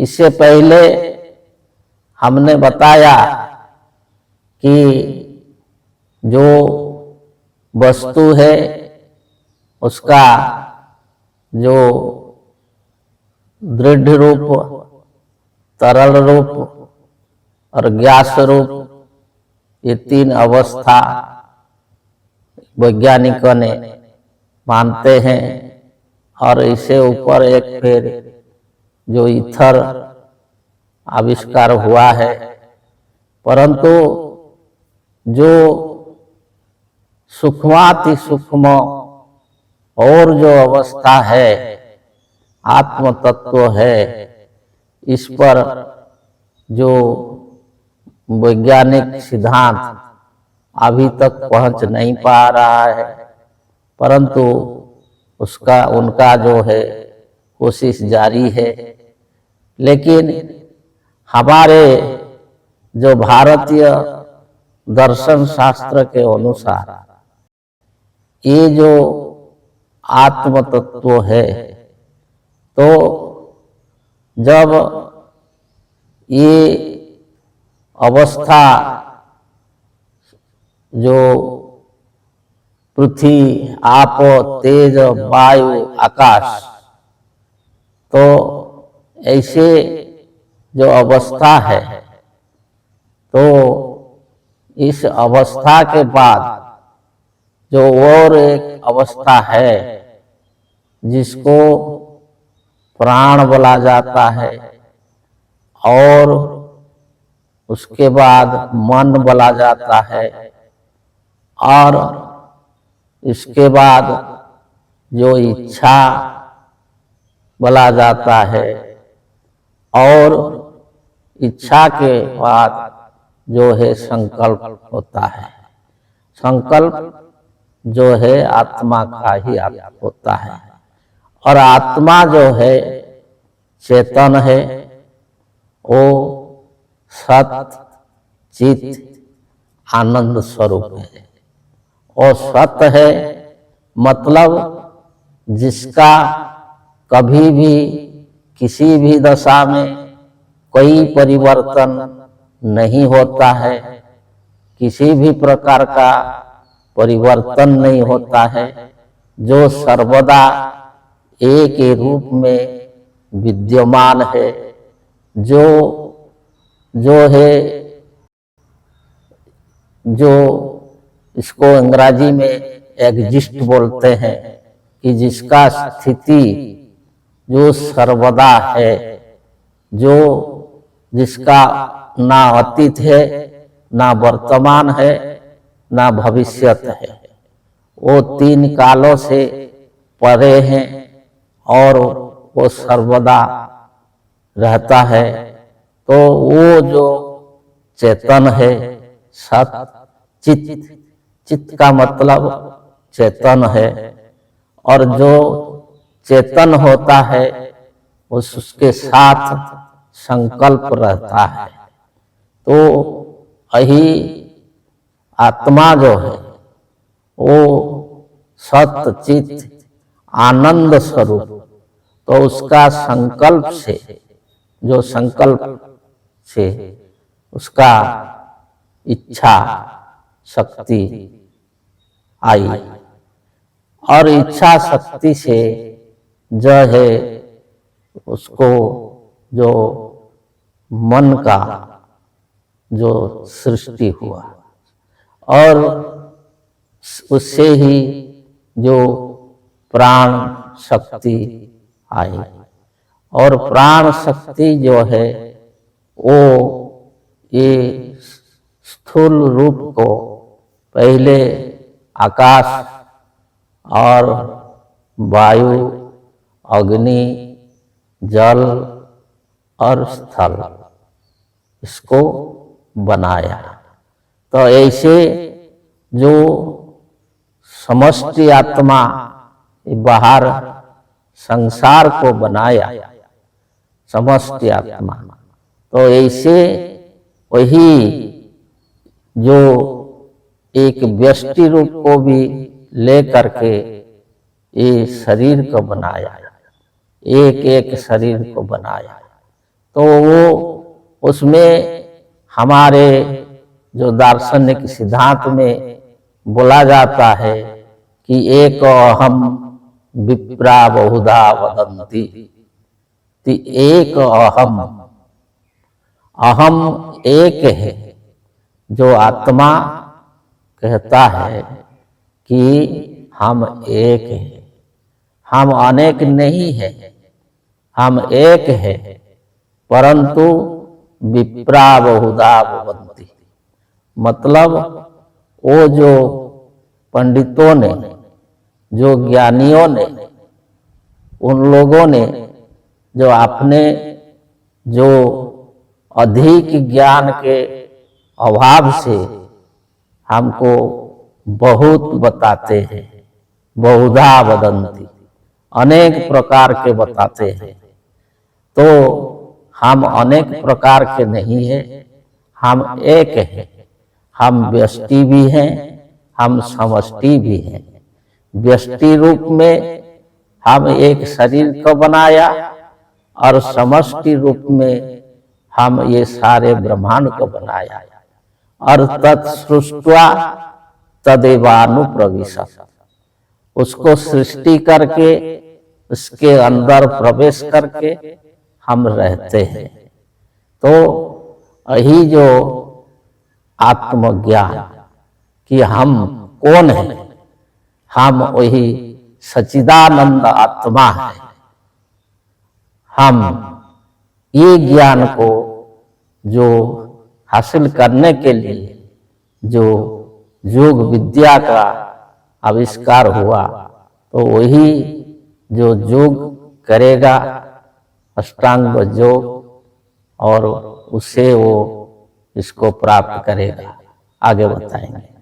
इससे पहले हमने बताया कि जो वस्तु है उसका जो दृढ़ रूप, तरल रूप और ग्यास रूप, ये तीन अवस्था वैज्ञानिकों ने मानते हैं। और इससे ऊपर एक फिर जो ईथर आविष्कार हुआ है, परंतु जो सूक्ष्माति सूक्ष्म और जो अवस्था है, आत्म तत्व है, इस पर जो वैज्ञानिक सिद्धांत अभी तक पहुंच नहीं पा रहा है, परंतु उनका जो है कोशिश जारी है। लेकिन हमारे जो भारतीय दर्शन शास्त्र के अनुसार ये जो आत्म तत्व है, तो जब ये अवस्था जो पृथ्वी, आप, तेज, वायु, आकाश, तो ऐसे जो अवस्था है, तो इस अवस्था के बाद जो और एक अवस्था है जिसको प्राण बोला जाता है, और उसके बाद मन बोला जाता है, और इसके बाद जो इच्छा बोला जाता है, और इच्छा के बाद जो है संकल्प होता है। संकल्प जो है आत्मा का ही होता है, और आत्मा जो है चेतन है, वो सत चित आनंद स्वरूप है। और सत है मतलब जिसका कभी भी किसी भी दशा में कोई परिवर्तन नहीं होता है, किसी भी प्रकार का परिवर्तन नहीं होता है, जो सर्वदा एक ही रूप में विद्यमान है, जो है, जो इसको अंग्रेजी में एग्जिस्ट बोलते हैं, कि जिसका स्थिति जो सर्वदा है, जो जिसका ना अतीत है, ना वर्तमान है, ना भविष्यत है, वो तीन कालों से परे हैं, और वो सर्वदा रहता है। तो वो जो चेतन है, सत चित, चित का मतलब चेतन है, और जो चेतन होता है उसके साथ संकल्प रहता है। तो यही आत्मा जो है वो सत चित आनंद स्वरूप, तो उसका संकल्प से, जो संकल्प से उसका इच्छा शक्ति आई, और इच्छा शक्ति से जो है उसको जो मन का जो सृष्टि हुआ, और उससे ही जो प्राण शक्ति आई, और प्राण शक्ति जो है वो ये स्थूल रूप को पहले आकाश और वायु, अग्नि, जल और स्थल, इसको बनाया। तो ऐसे जो समष्टि आत्मा बाहर संसार को बनाया, समष्टि आत्मा, तो ऐसे वही जो एक व्यष्टि रूप को भी ले करके ये शरीर को बनाया, एक एक शरीर को बनाया। तो वो उसमें हमारे जो दार्शनिक सिद्धांत में बोला जाता है कि एक अहम विप्रा बहुधा वदन्ति, एक अहम, अहम एक है। जो आत्मा कहता है कि हम एक हैं, हम अनेक नहीं है, हम एक है, परंतु विप्रा बहुधा वदन्ति, मतलब वो जो पंडितों ने, जो ज्ञानियों ने, उन लोगों ने जो अपने जो अधिक ज्ञान के अभाव से हमको बहुत बताते हैं, बहुधा वदन्ति, अनेक प्रकार के बताते हैं। तो हम अनेक प्रकार के नहीं हैं, हम एक हैं। हम व्यष्टि भी हैं, हम समष्टि भी हैं। व्यष्टि रूप में हम एक शरीर को बनाया और समष्टि रूप में हम ये सारे ब्रह्मांड को बनाया। और तत्सृष्ट्वा तदेवानुप्रविशत्, उसको सृष्टि करके उसके अंदर प्रवेश करके हम रहते हैं। तो यही जो आत्मज्ञान कि हम कौन है, हम वही सच्चिदानंद आत्मा है। हम ये ज्ञान को जो हासिल करने के लिए जो योग विद्या का आविष्कार हुआ, तो वही जो योग करेगा, अष्टांग योग, और उससे वो इसको प्राप्त करेगा। आगे बताएंगे।